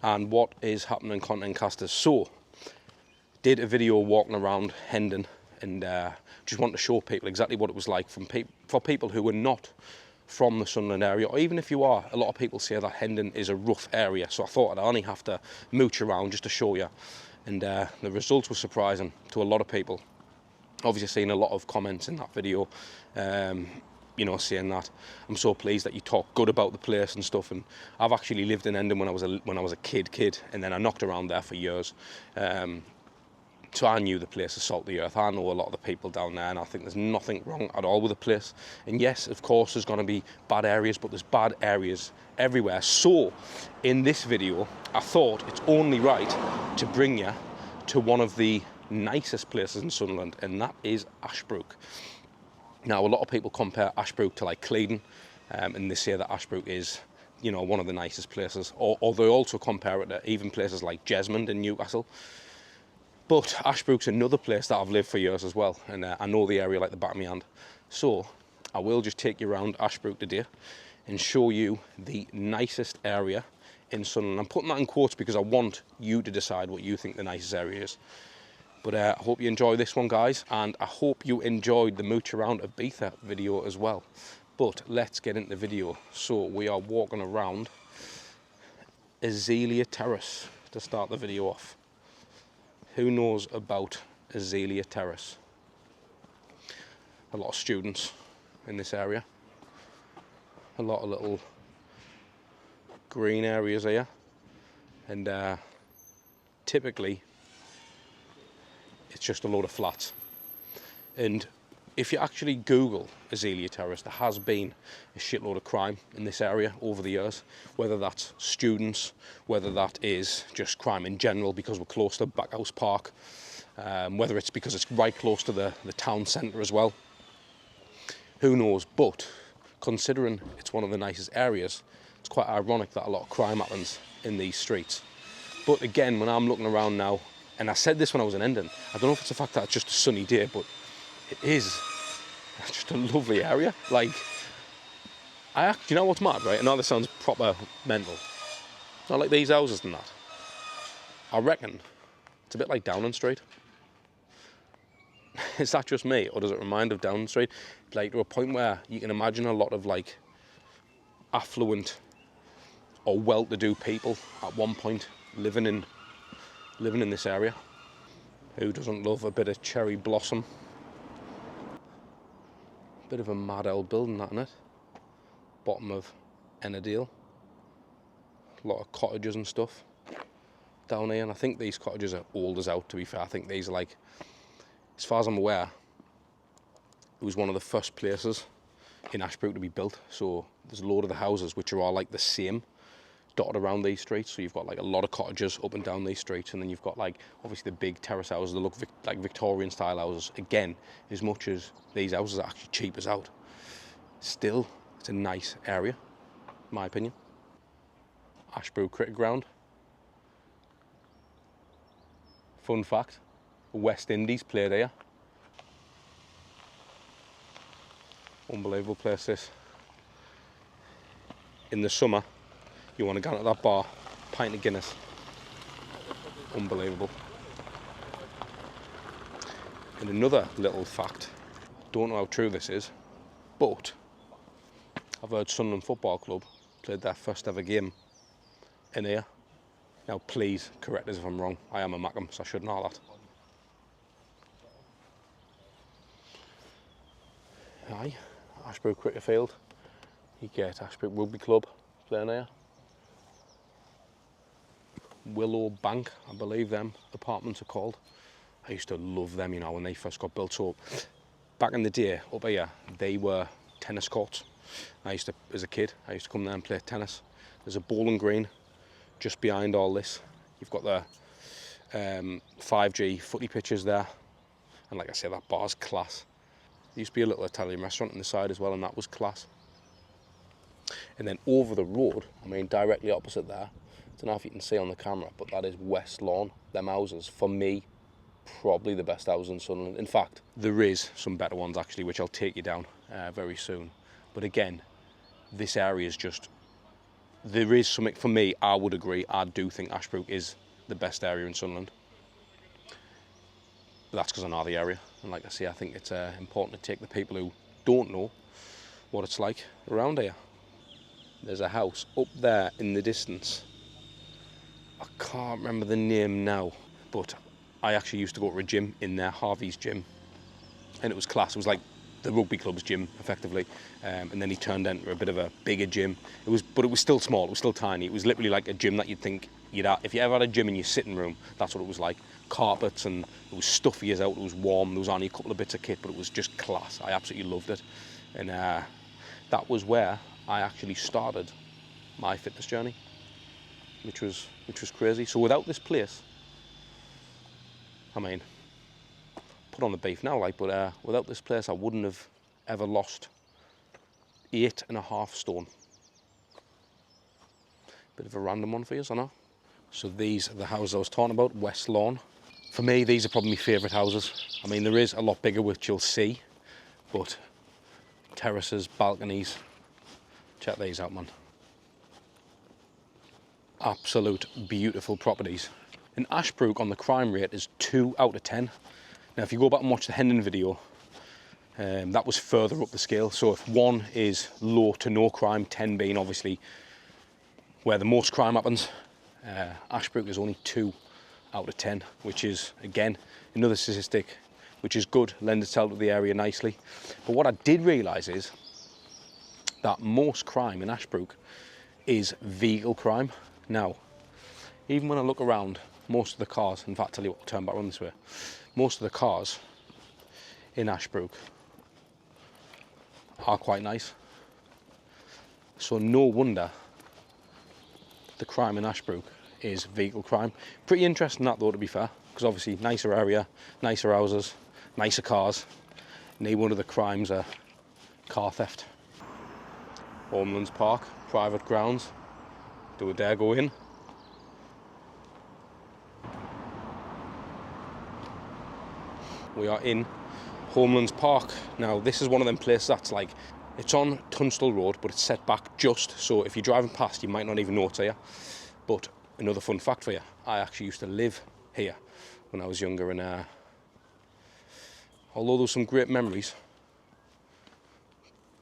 And what is happening, content casters? So, did a video walking around Hendon and just want to show people exactly what it was like for people who were not from the Sunderland area, or even if you are. A lot of people say that Hendon is a rough area, so I thought I'd only have to mooch around just to show you. And the results were surprising to a lot of people. Obviously seen a lot of comments in that video, you know, saying that I'm so pleased that you talk good about the place and stuff. And I've actually lived in Hendon when I was a kid, and then I knocked around there for years. So I knew the place is salt of the earth. I know a lot of the people down there, and I think there's nothing wrong at all with the place. And yes, of course, there's going to be bad areas, but there's bad areas everywhere. So in this video, I thought it's only right to bring you to one of the nicest places in Sunderland, and that is Ashbrook. Now, a lot of people compare Ashbrook to like Clevedon, and they say that Ashbrook is, you know, one of the nicest places, or they also compare it to even places like Jesmond in Newcastle. But Ashbrook's another place that I've lived for years as well, and I know the area like the back of my hand. So I will just take you around Ashbrook today and show you the nicest area in Sunderland. I'm putting that in quotes because I want you to decide what you think the nicest area is. But I hope you enjoy this one, guys, and I hope you enjoyed the mooch around Ibiza video as well. But let's get into the video. So we are walking around Aelia Terrace to start the video off. Who knows about Aelia Terrace? A lot of students in this area. A lot of little green areas here. And typically, it's just a load of flats. And if you actually Google Aelia Terrace, there has been a shitload of crime in this area over the years, whether that's students, whether that is just crime in general because we're close to Homelands Park, whether it's because it's right close to the town centre as well. Who knows? But considering it's one of the nicest areas, it's quite ironic that a lot of crime happens in these streets. But again, when I'm looking around now, and I said this when I was in Hendon, I don't know if it's the fact that it's just a sunny day, but it is just a lovely area. Like, you know what's mad, right? I know this sounds proper mental. Not like these houses and that. I reckon it's a bit like Downing Street. Is that just me, or does it remind of Downing Street? Like, to a point where you can imagine a lot of like affluent or well-to-do people at one point living in this area. Who doesn't love a bit of cherry blossom? Bit of a mad old building, that, isn't it? Bottom of Ennerdale. A lot of cottages and stuff down here, and I think these cottages are old as out, to be fair. I think these are like, as far as I'm aware, it was one of the first places in Ashbrook to be built. So there's a load of the houses which are all like the same, dotted around these streets. So you've got like a lot of cottages up and down these streets, and then you've got like obviously the big terrace houses that look like Victorian style houses. Again, as much as these houses are actually cheap as out, still it's a nice area, in my opinion. Ashbrook Cricket Ground. Fun fact, West Indies played here. Unbelievable place this. In the summer, you want to go to that bar, pint of Guinness. Unbelievable. And another little fact, don't know how true this is, but I've heard Sunderland Football Club played their first ever game in here. Now please correct us if I'm wrong, I am a Mackham, so I should know that. Aye, Ashbrook Cricket Field. You get Ashbrook Rugby Club playing here. Willow Bank, I believe them apartments are called. I used to love them, you know, when they first got built. So back in the day, up here, they were tennis courts. As a kid, I used to come there and play tennis. There's a bowling green just behind all this. You've got the 5G footy pitches there. And like I say, that bar's class. There used to be a little Italian restaurant on the side as well, and that was class. And then over the road, I mean directly opposite there, I don't know if you can see on the camera, but that is West Lawn. Them houses, for me, probably the best houses in Sunderland. In fact, there is some better ones actually, which I'll take you down very soon. But again, this area is just there is something, for me, I would agree, I do think Ashbrook is the best area in Sunderland. But that's because I know the area, and like I say, I think it's important to take the people who don't know what it's like around here. There's a house up there in the distance. I can't remember the name now, but I actually used to go to a gym in there, Harvey's gym, and it was class. It was like the rugby club's gym, effectively, and then he turned into a bit of a bigger gym. But it was still small, it was still tiny. It was literally like a gym that you'd think you'd have, if you ever had a gym in your sitting room, that's what it was like. Carpets, and it was stuffy as out, it was warm, there was only a couple of bits of kit, but it was just class. I absolutely loved it. And that was where I actually started my fitness journey, which was crazy. So without this place, I mean, put on the beef now, like, but without this place, I wouldn't have ever lost 8.5 stone. Bit of a random one for you, I know. So these are the houses I was talking about, West Lawn. For me, these are probably my favourite houses. I mean, there is a lot bigger, which you'll see, but terraces, balconies, check these out, man. Absolute beautiful properties. In Ashbrook, on the crime rate, is 2 out of 10. Now, if you go back and watch the Hendon video, that was further up the scale. So if 1 is low to no crime, 10 being obviously where the most crime happens, Ashbrook is only 2 out of 10, which is, again, another statistic which is good, lends itself to the area nicely. But what I did realise is that most crime in Ashbrook is vehicle crime. Now, even when I look around, most of the cars, in fact, I'll tell you what, I'll turn back around this way, most of the cars in Ashbrook are quite nice. So no wonder the crime in Ashbrook is vehicle crime. Pretty interesting that though, to be fair, because obviously nicer area, nicer houses, nicer cars. Neither one of the crimes are car theft. Homelands Park, private grounds. Do a dare go in? We are in Homelands Park. Now this is one of them places that's like, it's on Tunstall Road, but it's set back just, so if you're driving past you might not even know it's here. But another fun fact for you, I actually used to live here when I was younger, and although there's some great memories,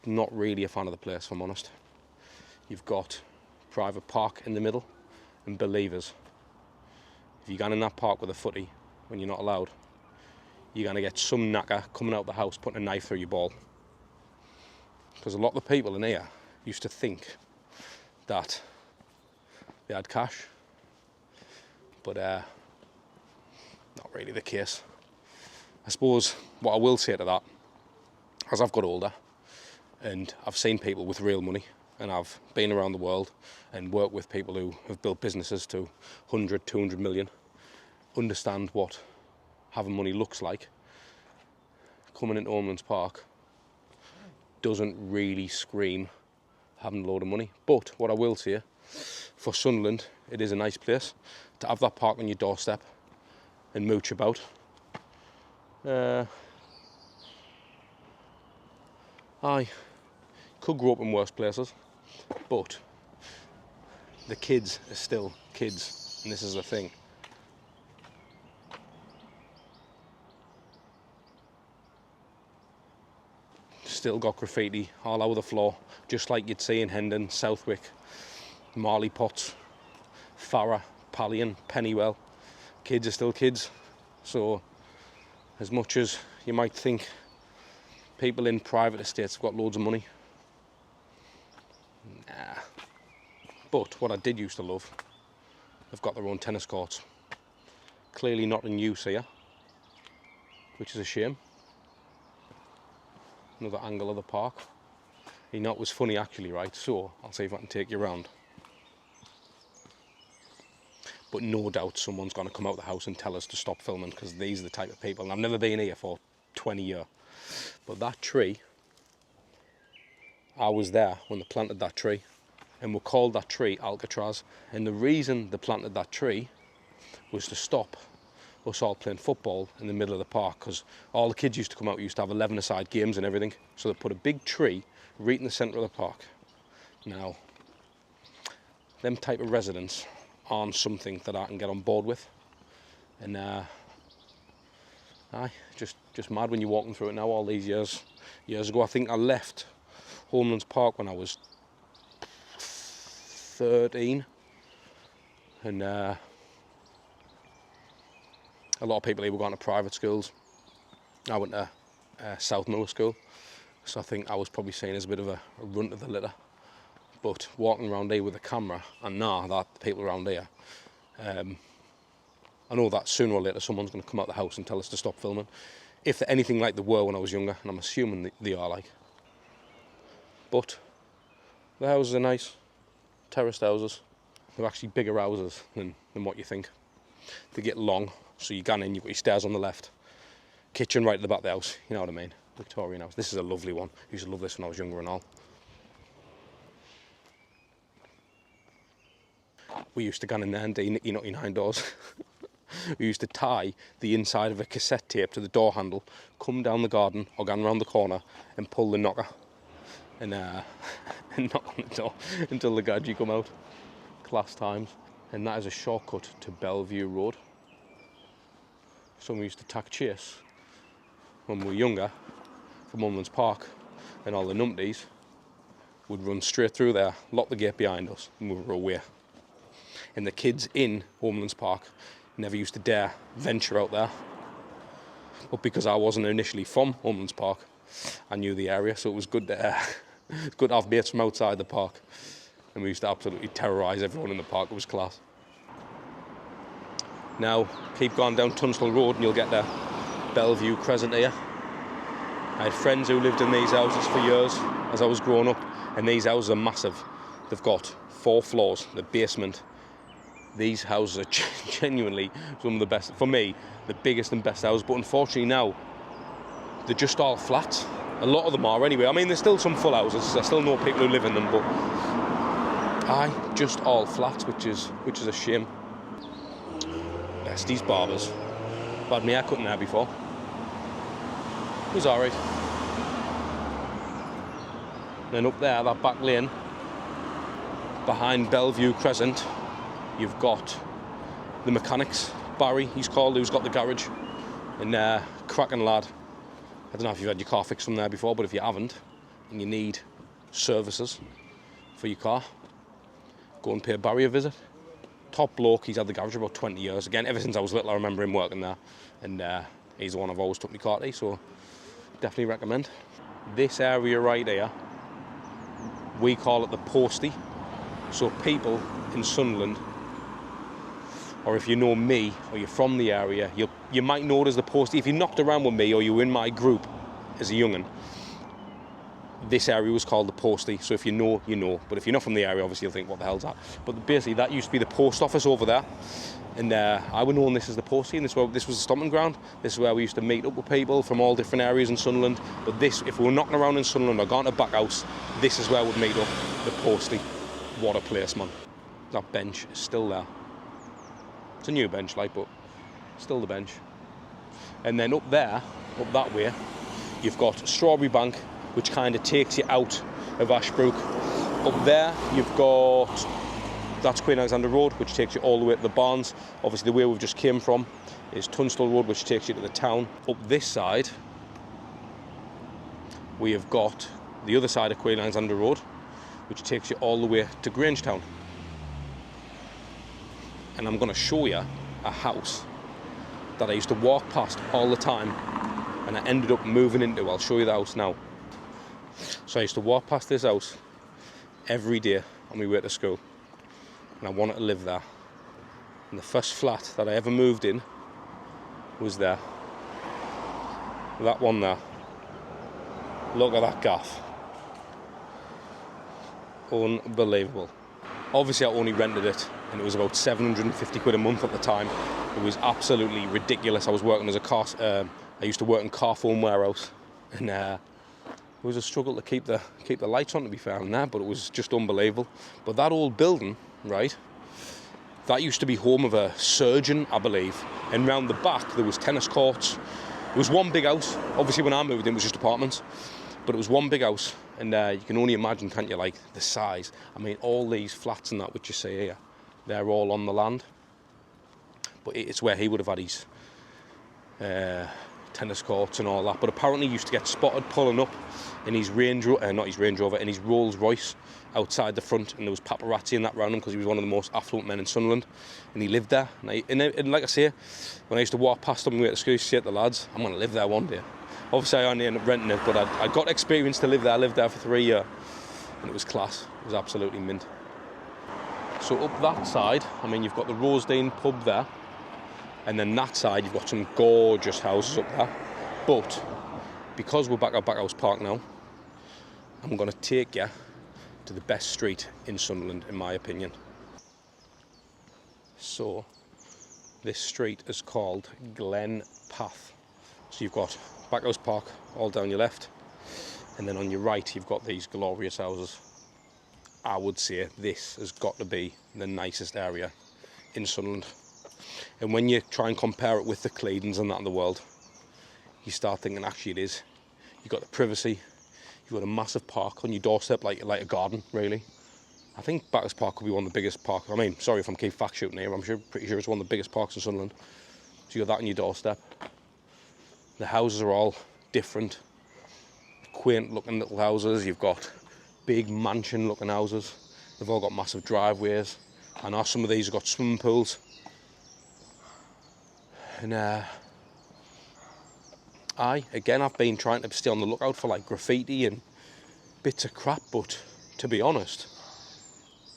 not really a fan of the place, if I'm honest. You've got private park in the middle and believers. If you go in that park with a footy when you're not allowed, you're going to get some knacker coming out of the house putting a knife through your ball. Because a lot of the people in here used to think that they had cash, but not really the case. I suppose what I will say to that, as I've got older and I've seen people with real money, and I've been around the world and worked with people who have built businesses to 100, 200 million, understand what having money looks like. Coming into Homelands Park doesn't really scream having a load of money. But what I will say, for Sunderland, it is a nice place to have that park on your doorstep and mooch about. I could grow up in worse places, but the kids are still kids, and this is the thing. Still got graffiti all over the floor, just like you'd see in Hendon, Southwick, Marley Potts, Farrer, Pallion, Pennywell. Kids are still kids. So as much as you might think people in private estates have got loads of money, nah. But what I did used to love, they've got their own tennis courts. Clearly not in use here, which is a shame. Another angle of the park. You know, it was funny actually, right? So I'll see if I can take you around. But no doubt someone's going to come out of the house and tell us to stop filming, because these are the type of people, and I've never been here for 20 years. But that tree, I was there when they planted that tree, and we called that tree Alcatraz. And the reason they planted that tree was to stop us all playing football in the middle of the park, because all the kids used to come out, used to have 11-a-side games and everything. So they put a big tree right in the centre of the park. Now, them type of residents aren't something that I can get on board with. And just mad when you're walking through it now all these years ago. I think I left Homelands Park when I was 13, and a lot of people here were going to private schools. I went to South Miller School, so I think I was probably seen as a bit of a runt of the litter. But walking around here with a camera, and now that the people around here, I know that sooner or later someone's going to come out the house and tell us to stop filming. If they're anything like they were when I was younger, and I'm assuming they are like. But the houses are nice, terraced houses. They're actually bigger houses than what you think. They get long, so you go in, you've got your stairs on the left, kitchen right at the back of the house, you know what I mean? Victorian house. This is a lovely one. I used to love this when I was younger and all. We used to go in there and do nicky 99 doors. We used to tie the inside of a cassette tape to the door handle, come down the garden or go around the corner and pull the knocker and knock on the door until the gadget come out. Class times. And that is a shortcut to Belleview Road. So we used to tack chase when we were younger from Homelands Park, and all the numpties would run straight through there, lock the gate behind us, and we were away. And the kids in Homelands Park never used to dare venture out there. But because I wasn't initially from Homelands Park, I knew the area, so it was good to, good to have mates from outside the park. And we used to absolutely terrorise everyone in the park. It was class. Now, keep going down Tunstall Road and you'll get the Belleview Crescent here. I had friends who lived in these houses for years as I was growing up, and these houses are massive. They've got 4 floors, the basement. These houses are genuinely some of the best, for me, the biggest and best houses, but unfortunately now, they're just all flats. A lot of them are anyway. I mean, there's still some full houses, I still know people who live in them, but just all flats, which is a shame. Besty's Barbers. I've had my hair cut in there before. It was alright. Then up there, that back lane, behind Belleview Crescent, you've got the mechanics. Barry, he's called, who's got the garage. And cracking lad. I don't know if you've had your car fixed from there before, but if you haven't, and you need services for your car, go and pay Barry a visit. Top bloke, he's had the garage for about 20 years. Again, ever since I was little, I remember him working there. And he's the one I've always took my car to, so definitely recommend. This area right here, we call it the Posty. So people in Sunderland, or if you know me, or you're from the area, you might know it as the Posty. If you knocked around with me, or you were in my group as a young'un, this area was called the Posty. So if you know, you know. But if you're not from the area, obviously you'll think, what the hell's that? But basically, that used to be the post office over there. And I would know this as the Posty, and this was the stomping ground. This is where we used to meet up with people from all different areas in Sunderland. But this, if we were knocking around in Sunderland or going to back house, this is where we'd meet up, the Posty. What a place, man. That bench is still there. It's a new bench, like, but still the bench. And then up there, up that way, you've got Strawberry Bank, which kind of takes you out of Ashbrook. Up there, you've got, that's Queen Alexandra Road, which takes you all the way to the barns. Obviously, the way we've just came from is Tunstall Road, which takes you to the town. Up this side, we have got the other side of Queen Alexandra Road, which takes you all the way to Grangetown. And I'm going to show you a house that I used to walk past all the time, and I ended up moving into. I'll show you the house now. So I used to walk past this house every day on my way to school, and I wanted to live there. And the first flat that I ever moved in was there. That one there. Look at that gaff. Unbelievable. Obviously I only rented it, and it was about 750 quid a month at the time. It was absolutely ridiculous. I was working as a car, I used to work in car foam warehouse, and it was a struggle to keep the lights on, to be fair, on there, but it was just unbelievable. But that old building, right, that used to be home of a surgeon, I believe, and round the back there was tennis courts. It was one big house. Obviously when I moved in it was just apartments, but it was one big house, And you can only imagine, can't you, like the size. I mean, all these flats and that which you see here, they're all on the land. But it's where he would have had his tennis courts and all that. But apparently he used to get spotted pulling up in his not his Range Rover, in his Rolls Royce outside the front, and there was paparazzi and that around him because he was one of the most affluent men in Sunderland, and he lived there. And like I say, when I used to walk past him and we went to school, I used to say to the lads, I'm going to live there one day. Obviously I only ended up renting it, but I got experience to live there. I lived there for 3 years, and it was class. It was absolutely mint. So up that side, I mean, you've got the Rosedale pub there, and then that side you've got some gorgeous houses up there. But because we're back at Backhouse Park now, I'm going to take you to the best street in Sunderland, in my opinion. So this street is called Glen Path. So you've got Backhouse Park all down your left, and then on your right you've got these glorious houses. I would say this has got to be the nicest area in Sunderland. And when you try and compare it with the Cleedens and that in the world, you start thinking actually it is. You've got the privacy, you've got a massive park on your doorstep, like a garden, really. I think Backhouse Park could be one of the biggest parks. I mean, sorry if I'm keep fact shooting here, pretty sure it's one of the biggest parks in Sunderland. So you've got that on your doorstep. The houses are all different, quaint looking little houses. You've got big mansion looking houses. They've all got massive driveways. I know some of these have got swimming pools. And I've been trying to stay on the lookout for like graffiti and bits of crap, but to be honest,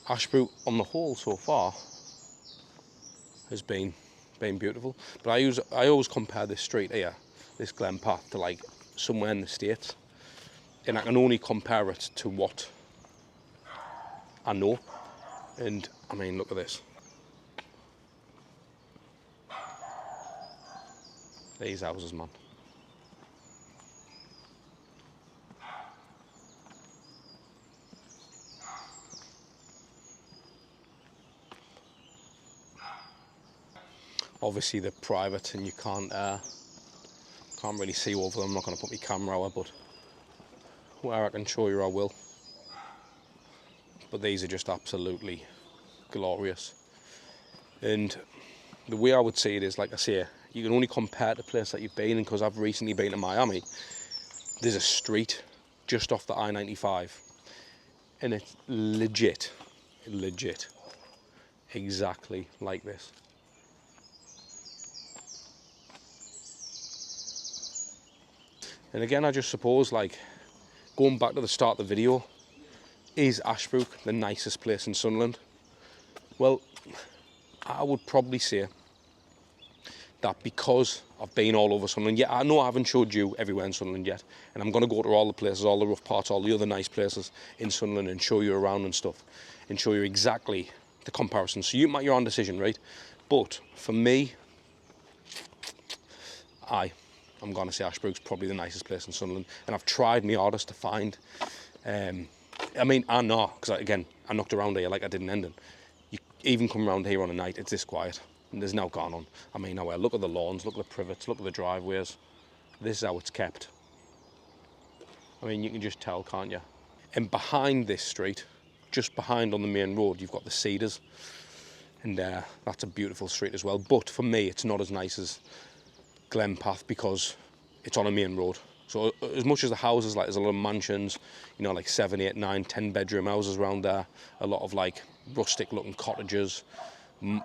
Ashbrook on the whole so far has been beautiful. But I always compare this street here, this Glen Path, to like somewhere in the States, and I can only compare it to what I know. And I mean, look at this. These houses, man. Obviously they're private and you can't really see over them. I'm not going to put my camera out, but where I can show you I will. But these are just absolutely glorious. And the way I would see it is, like I say, you can only compare the place that you've been in, because I've recently been to Miami. There's a street just off the I-95 and it's legit exactly like this. And again, I just suppose, like, going back to the start of the video, is Ashbrook the nicest place in Sunderland? Well, I would probably say that because I've been all over Sunderland. Yeah, I know I haven't showed you everywhere in Sunderland yet, and I'm going to go to all the places, all the rough parts, all the other nice places in Sunderland, and show you around and stuff, and show you exactly the comparison. So you make your own decision, right? But for me, I'm going to say Ashbrook's probably the nicest place in Sunderland, and I've tried my hardest to find. I mean, I know, because again, I knocked around here like I did in Hendon. You even come around here on a night, it's this quiet, and there's now gone on. I mean, nowhere. Look at the lawns, look at the privets, look at the driveways. This is how it's kept. I mean, you can just tell, can't you? And behind this street, just behind on the main road, you've got the Cedars, and that's a beautiful street as well. But for me, it's not as nice as Glen Path because it's on a main road. So as much as the houses, like, there's a lot of mansions, you know, like 7, 8, 9, 10 bedroom houses around there, a lot of like rustic looking cottages,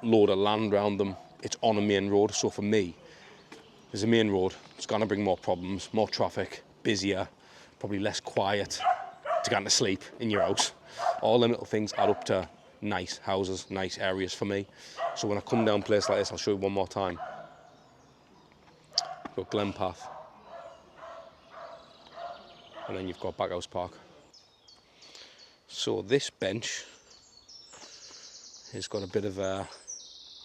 load of land around them. It's on a main road. So for me, there's a main road. It's going to bring more problems, more traffic, busier, probably less quiet to get to sleep in your house. All them little things add up to nice houses, nice areas for me. So when I come down a place like this, I'll show you one more time. You've got Glen Path, and then you've got Backhouse Park. So this bench has got a bit of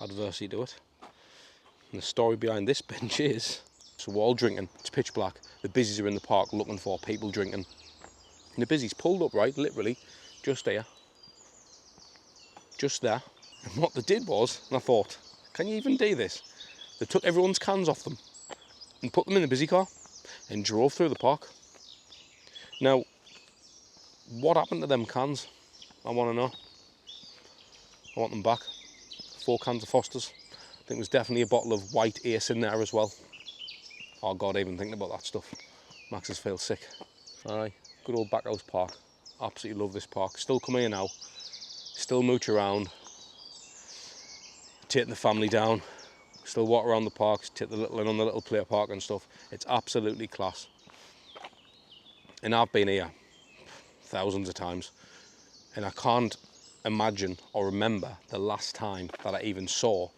adversity to it. And the story behind this bench is, so we're all drinking, it's pitch black, the busies are in the park looking for people drinking. And the busies pulled up, right, literally, just there. Just there. And what they did was, and I thought, can you even do this? They took everyone's cans off them and put them in the busy car and drove through the park. Now, what happened to them cans? I want to know. I want them back. 4 cans of Foster's. I think there's definitely a bottle of white Ace in there as well. Oh God, even thinking about that stuff. Max's feel sick. Aye, good old Backhouse Park. Absolutely love this park. Still come here now. Still mooch around. Taking the family down. Still walk around the parks. Take the little in on the little play park and stuff. It's absolutely class. And I've been here thousands of times. And I can't imagine or remember the last time that I even saw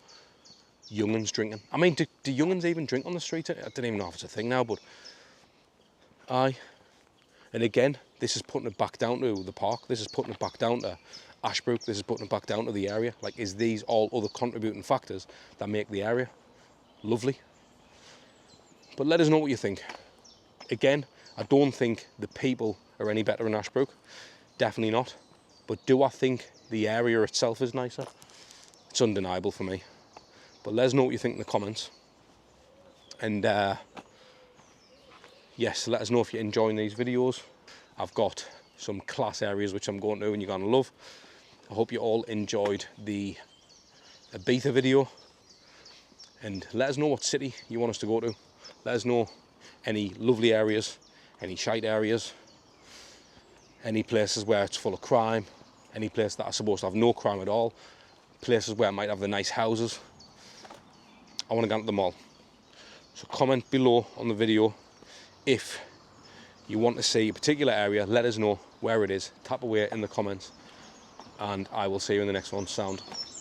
young'uns drinking. I mean, do young'uns even drink on the street? I don't even know if it's a thing now, but aye. And again, this is putting it back down to the park. This is putting it back down to Ashbrook. This is putting it back down to the area. Like, is these all other contributing factors that make the area lovely? But let us know what you think. Again, I don't think the people are any better in Ashbrook. Definitely not. But do I think the area itself is nicer? It's undeniable for me. But let us know what you think in the comments. And yes, let us know if you're enjoying these videos. I've got some class areas which I'm going to and you're going to love. I hope you all enjoyed the Ibiza video. And let us know what city you want us to go to. Let us know any lovely areas, any shite areas, any places where it's full of crime, any place that are supposed to have no crime at all, places where it might have the nice houses. I want to go into them all. So comment below on the video if you want to see a particular area. Let us know where it is. Tap away in the comments and I will see you in the next one. Sound.